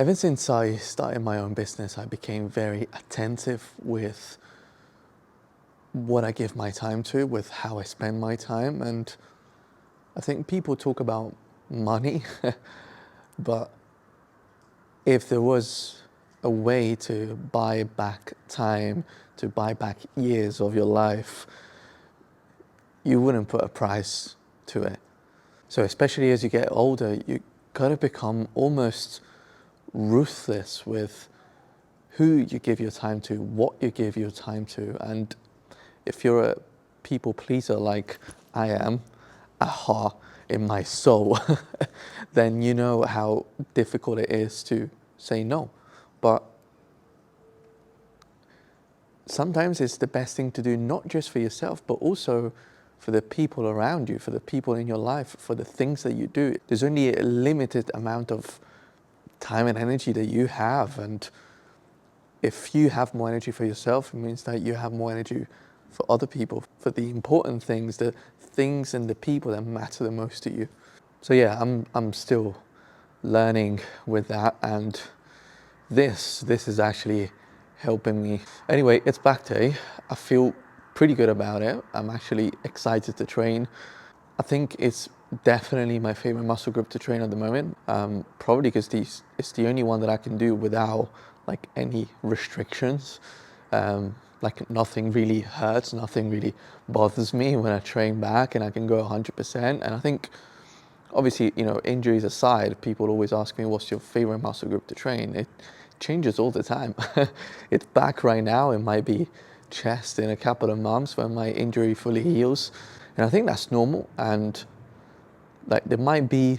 Ever since I started my own business, I became very attentive with what I give my time to, with how I spend my time. And I think people talk about money, but if there was a way to buy back time, to buy back years of your life, you wouldn't put a price to it. So, especially as you get older, you gotta become almost ruthless with who you give your time to, what you give your time to. And if you're a people pleaser like I am, aha, in my soul, then you know how difficult it is to say no. But sometimes it's the best thing to do, not just for yourself, but also for the people around you, for the people in your life, for the things that you do. There's only a limited amount of time and energy that you have. And if you have more energy for yourself, it means that you have more energy for other people, for the important things, the things and the people that matter the most to you. So yeah, I'm still learning with that, and this is actually helping me. Anyway, it's back day. I feel pretty good about it. I'm actually excited to train. I think it's definitely my favorite muscle group to train at the moment. Probably because it's the only one that I can do without like any restrictions. Like nothing really hurts, nothing really bothers me when I train back, and I can go 100%. And I think, obviously, injuries aside, people always ask me, what's your favorite muscle group to train? It changes all the time. It's back right now. It might be chest in a couple of months when my injury fully heals. And I think that's normal. And like there might be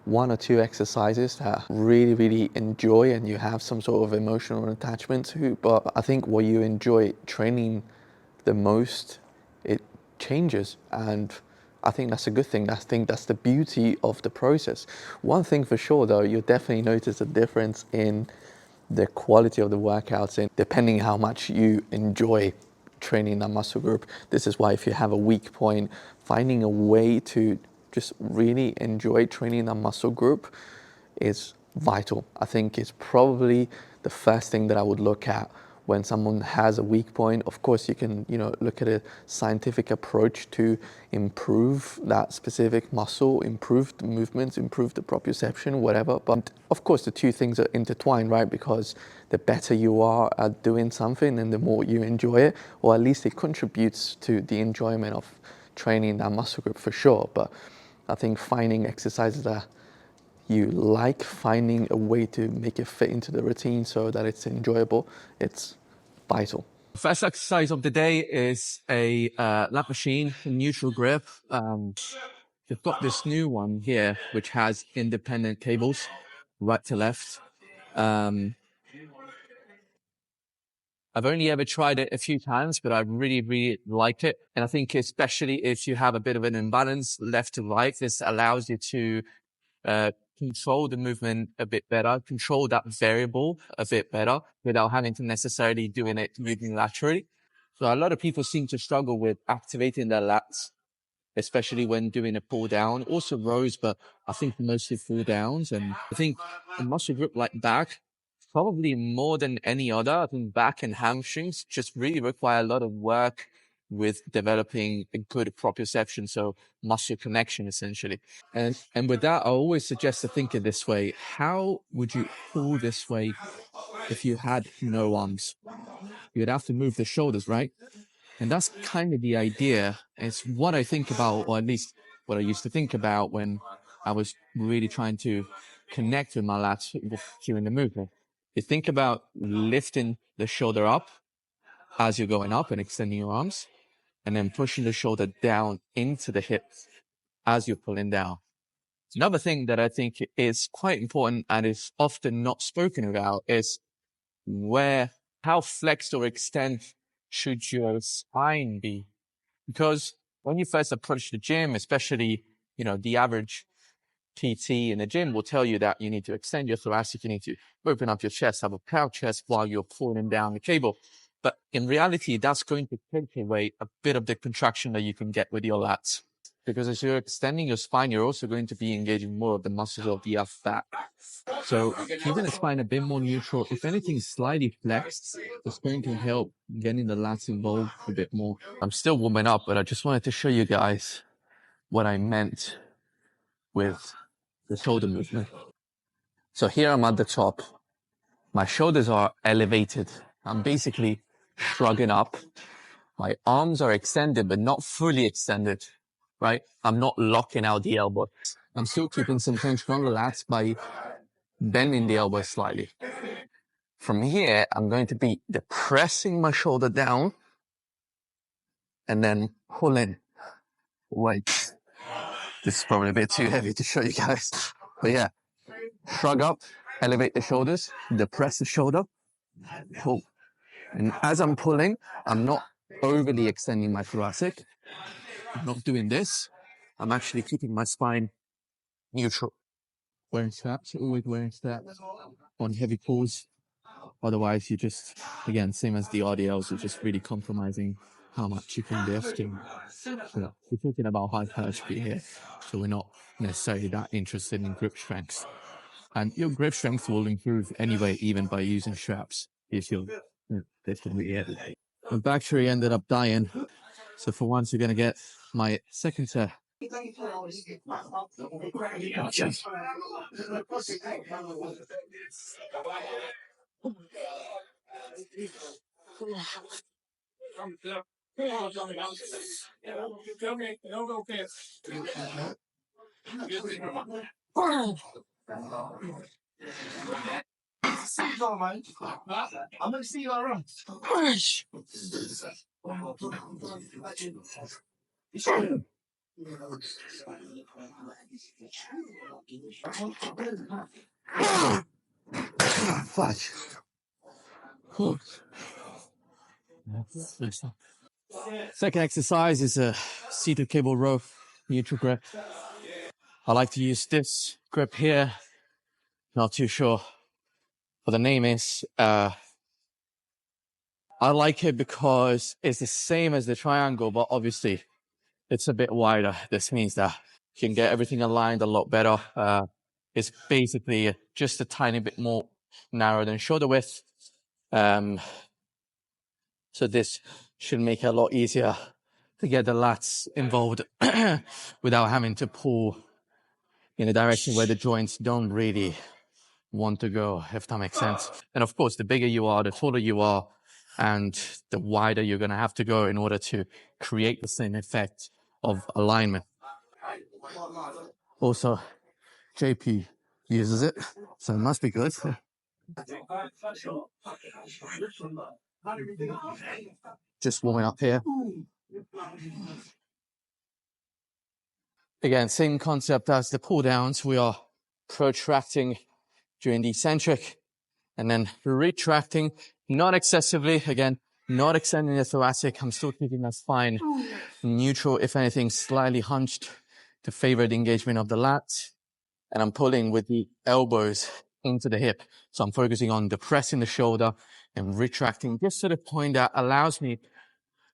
one or two exercises that really, really enjoy and you have some sort of emotional attachment to. But I think what you enjoy training the most, it changes. And I think that's a good thing. I think that's the beauty of the process. One thing for sure though, you'll definitely notice a difference in the quality of the workouts and depending how much you enjoy training that muscle group. This is why if you have a weak point, finding a way to just really enjoy training that muscle group is vital. I think it's probably the first thing that I would look at when someone has a weak point. Of course, you can, look at a scientific approach to improve that specific muscle, improve the movements, improve the proprioception, whatever. But of course, the two things are intertwined, right? Because the better you are at doing something and the more you enjoy it, or at least it contributes to the enjoyment of training that muscle group for sure. But I think finding exercises that you like, finding a way to make it fit into the routine so that it's enjoyable, it's vital. First exercise of the day is a lat machine, neutral grip. We've got this new one here, which has independent cables, right to left. I've only ever tried it a few times, but I really, really liked it. And I think especially if you have a bit of an imbalance left to right, this allows you to control the movement a bit better, control that variable a bit better without having to necessarily doing it unilaterally. So a lot of people seem to struggle with activating their lats, especially when doing a pull down, also rows, but I think mostly pull downs. And I think a muscle group like back, probably more than any other, I think back and hamstrings just really require a lot of work with developing a good proprioception, so muscle connection essentially. And with that, I always suggest to think of this way. How would you pull this way if you had no arms? You'd have to move the shoulders, right? And that's kind of the idea. It's what I think about, or at least what I used to think about when I was really trying to connect with my lats during the movement. You think about lifting the shoulder up as you're going up and extending your arms, and then pushing the shoulder down into the hips as you're pulling down. Another thing that I think is quite important and is often not spoken about is how flexed or extended should your spine be? Because when you first approach the gym, especially, the average PT in the gym will tell you that you need to extend your thoracic, you need to open up your chest, have a proud chest while you're pulling down the cable. But in reality, that's going to take away a bit of the contraction that you can get with your lats. because as you're extending your spine, you're also going to be engaging more of the muscles of the upper back. So keeping the spine a bit more neutral, if anything slightly flexed, it's going to help getting the lats involved a bit more. I'm still warming up, but I just wanted to show you guys what I meant with the shoulder movement. So here I'm at the top. My shoulders are elevated. I'm basically shrugging up. My arms are extended, but not fully extended, right? I'm not locking out the elbow. I'm still keeping some tension on the lats by bending the elbow slightly. From here, I'm going to be depressing my shoulder down and then pulling. Wait, this is probably a bit too heavy to show you guys. But yeah, shrug up, elevate the shoulders, depress the shoulder, pull. And as I'm pulling, I'm not overly extending my thoracic. I'm not doing this. I'm actually keeping my spine neutral. Wearing straps, always wearing straps on heavy pulls. Otherwise, you just, again, same as the RDLs, you're just really compromising how much you can lift. And, we're talking about hypertrophy here, so we're not necessarily that interested in grip strength. And your grip strength will improve anyway, even by using straps, if you're lifting really heavy. My back tree ended up dying, so for once, you're going to get my second set. I'm gonna see you around. Flash. Second exercise is a seated cable row, neutral grip. I like to use this grip here. Not too sure what the name is. I like it because it's the same as the triangle, but obviously it's a bit wider. This means that you can get everything aligned a lot better. It's basically just a tiny bit more narrow than shoulder width. So this should make it a lot easier to get the lats involved without having to pull in a direction where the joints don't really want to go, if that makes sense. And of course, the bigger you are, the taller you are, and the wider you're going to have to go in order to create the same effect of alignment. Also, JP uses it, so it must be good. Just warming up here. Again, same concept as the pull downs. We are protracting during the eccentric and then retracting, not excessively. Again, not extending the thoracic. I'm still keeping that spine neutral, if anything, slightly hunched to favor the engagement of the lats. And I'm pulling with the elbows into the hip. So I'm focusing on depressing the shoulder and retracting just to the point that allows me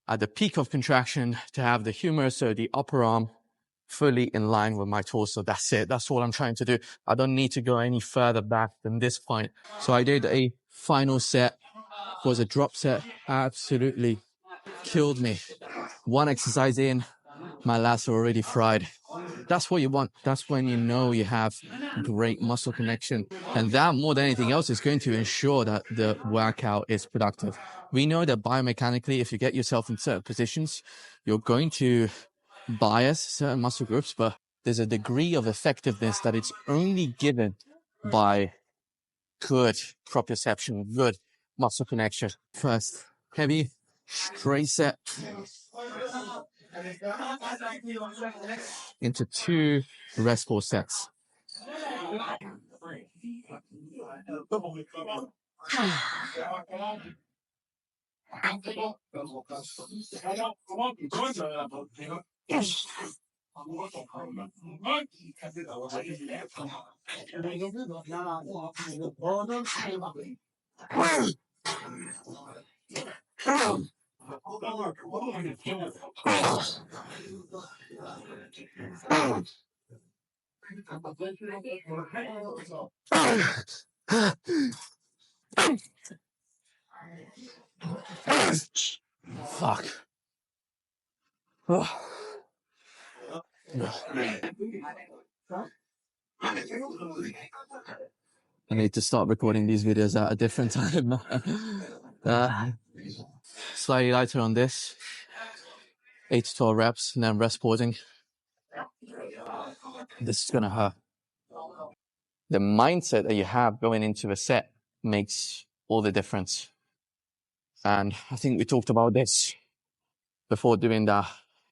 at the peak of contraction to have the humerus, so the upper arm, fully in line with my torso. That's it. That's all I'm trying to do. I don't need to go any further back than this point. So I did a final set, was a drop set. Absolutely killed me. One exercise in, my lats are already fried. That's what you want. That's when you know you have great muscle connection. And that, more than anything else, is going to ensure that the workout is productive. We know that biomechanically, if you get yourself in certain positions, you're going to bias certain muscle groups, but there's a degree of effectiveness that it's only given by good proprioception, good muscle connection. First, heavy, straight set into 2 restful sets. Fuck. I need to start recording these videos at a different time. Slightly lighter on this. 8 to 12 reps, and then rest pausing. This is gonna hurt. The mindset that you have going into a set makes all the difference. And I think we talked about this before doing the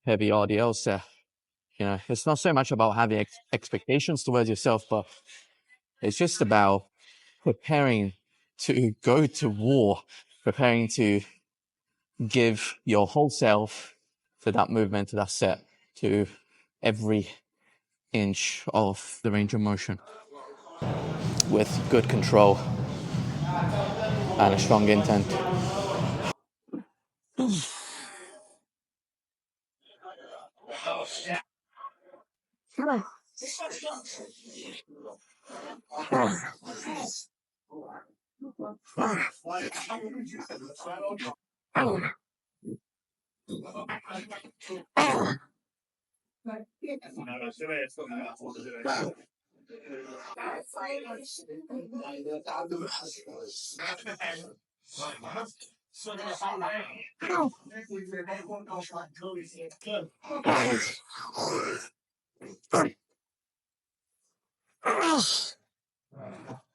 heavy RDL set. You know, it's not so much about having expectations towards yourself, but it's just about preparing to go to war, preparing to give your whole self to that movement, to that set, to every inch of the range of motion with good control and a strong intent.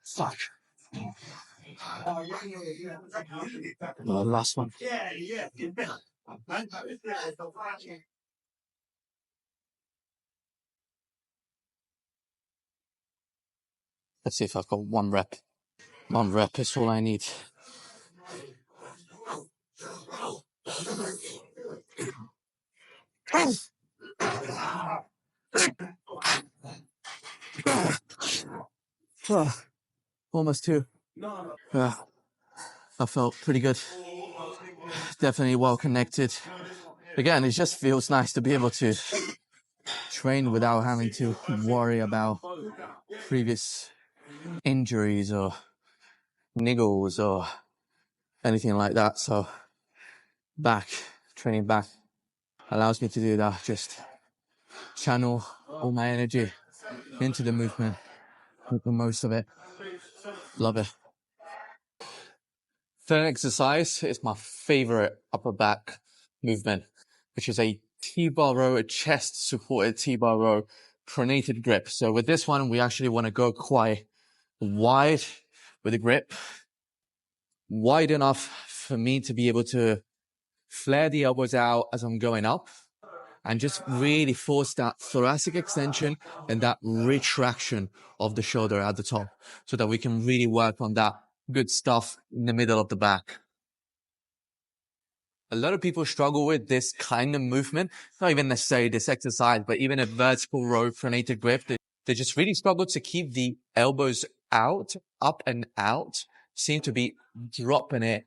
Fuck. Last one. Let's see if I've got one rep. One rep is all I need. Almost 2. I felt pretty good. Definitely well connected. Again, it just feels nice to be able to train without having to worry about previous injuries or niggles or anything like that. So training back allows me to do that. Just channel all my energy into the movement, make the most of it. Love it. Third exercise is my favorite upper back movement, which is a T-bar row, a chest supported T-bar row, pronated grip. So with this one, we actually want to go quite wide with the grip, wide enough for me to be able to flare the elbows out as I'm going up and just really force that thoracic extension and that retraction of the shoulder at the top so that we can really work on that good stuff in the middle of the back. A lot of people struggle with this kind of movement, not even necessarily this exercise, but even a vertical row pronated grip. They just really struggle to keep the elbows out, up and out, seem to be dropping it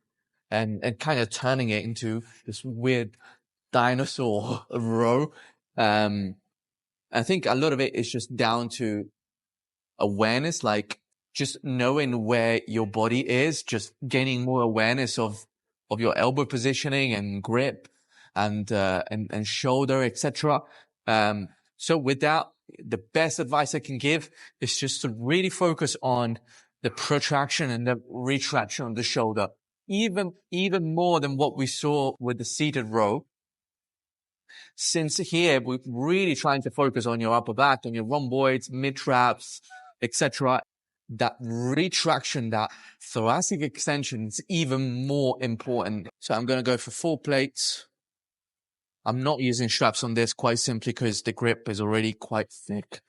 and kind of turning it into this weird dinosaur row. I think a lot of it is just down to awareness, like just knowing where your body is, just gaining more awareness of your elbow positioning and grip and shoulder, etc. So with that, the best advice I can give is just to really focus on the protraction and the retraction of the shoulder, even more than what we saw with the seated row. Since here, we're really trying to focus on your upper back, on your rhomboids, mid traps, etc. That retraction, that thoracic extension is even more important. So I'm going to go for 4 plates. I'm not using straps on this quite simply because the grip is already quite thick.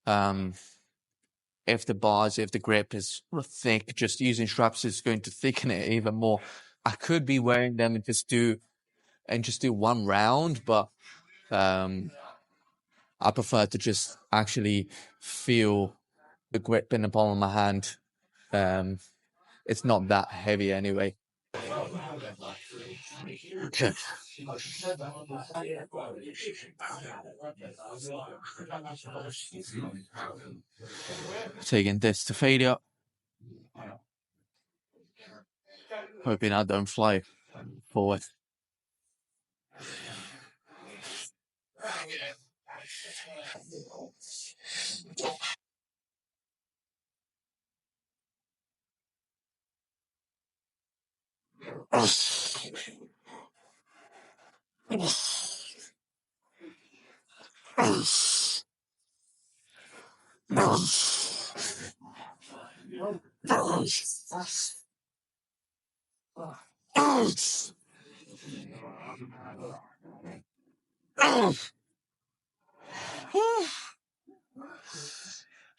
If the grip is thick, just using straps is going to thicken it even more. I could be wearing them and just do 1 round, but I prefer to just actually feel the grip in the palm of my hand. It's not that heavy anyway. Okay. Taking this to failure. Hoping I don't fly forward.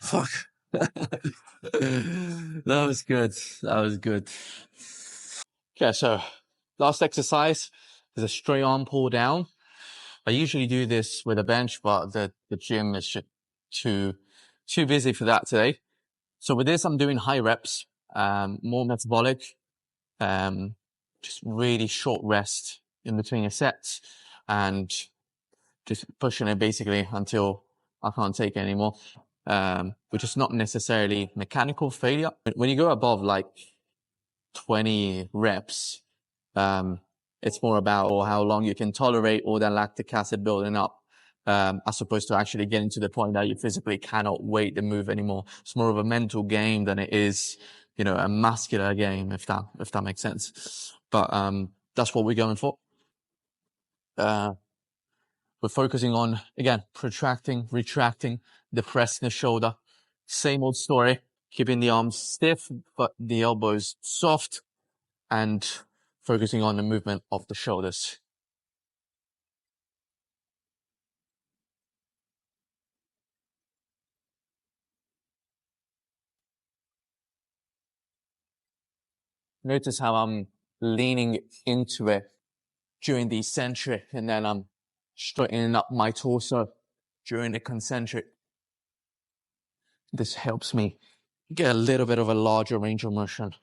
Fuck. That was good. That was good. Okay, so last exercise is a straight arm pull down. I usually do this with a bench, but the gym is just too busy for that today. So with this, I'm doing high reps, more metabolic, just really short rest in between your sets, and just pushing it basically until I can't take it anymore. Which is not necessarily mechanical failure. When you go above like 20 reps, it's more about how long you can tolerate all that lactic acid building up, as opposed to actually getting to the point that you physically cannot wait to move anymore. It's more of a mental game than it is, a muscular game, if that makes sense. But, that's what we're going for. We're focusing on, again, protracting, retracting, depressing the shoulder. Same old story, keeping the arms stiff, but the elbows soft, and focusing on the movement of the shoulders. Notice how I'm leaning into it during the eccentric, and then I'm straightening up my torso during the concentric. This helps me get a little bit of a larger range of motion.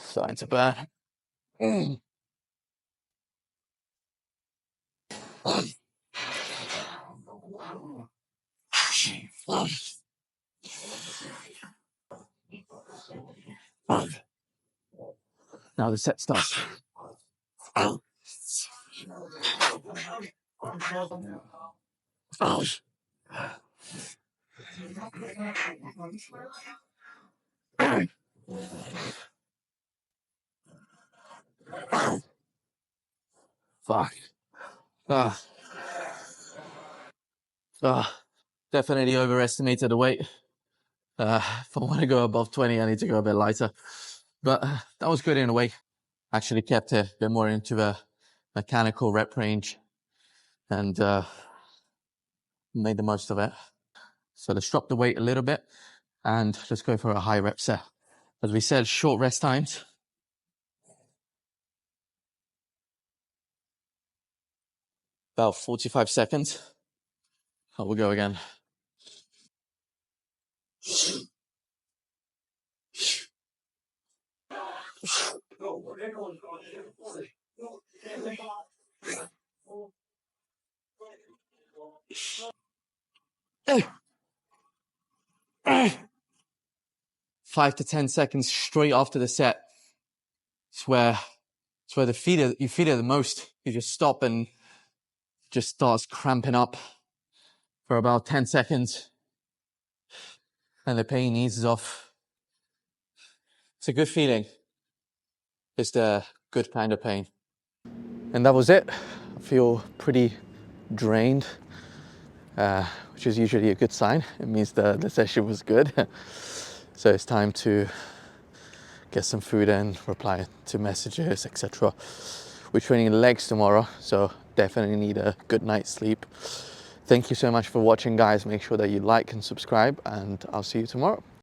Starting to burn. Now the set starts. Fuck. Definitely overestimated the weight. If I want to go above 20, I need to go a bit lighter. But that was good in a way. Actually kept it a bit more into a mechanical rep range, and made the most of it. So let's drop the weight a little bit and let's go for a high rep set. As we said, short rest times. About 45 seconds. I will go again. Five to 10 seconds straight after the set. It's where you feel it the most. You just stop and just starts cramping up for about 10 seconds. And the pain eases off. It's a good feeling. It's the good kind of pain. And that was it. I feel pretty drained, which is usually a good sign. It means the session was good. So it's time to get some food and reply to messages, etc. We're training legs tomorrow, so definitely need a good night's sleep. Thank you so much for watching, guys. Make sure that you like and subscribe, and I'll see you tomorrow.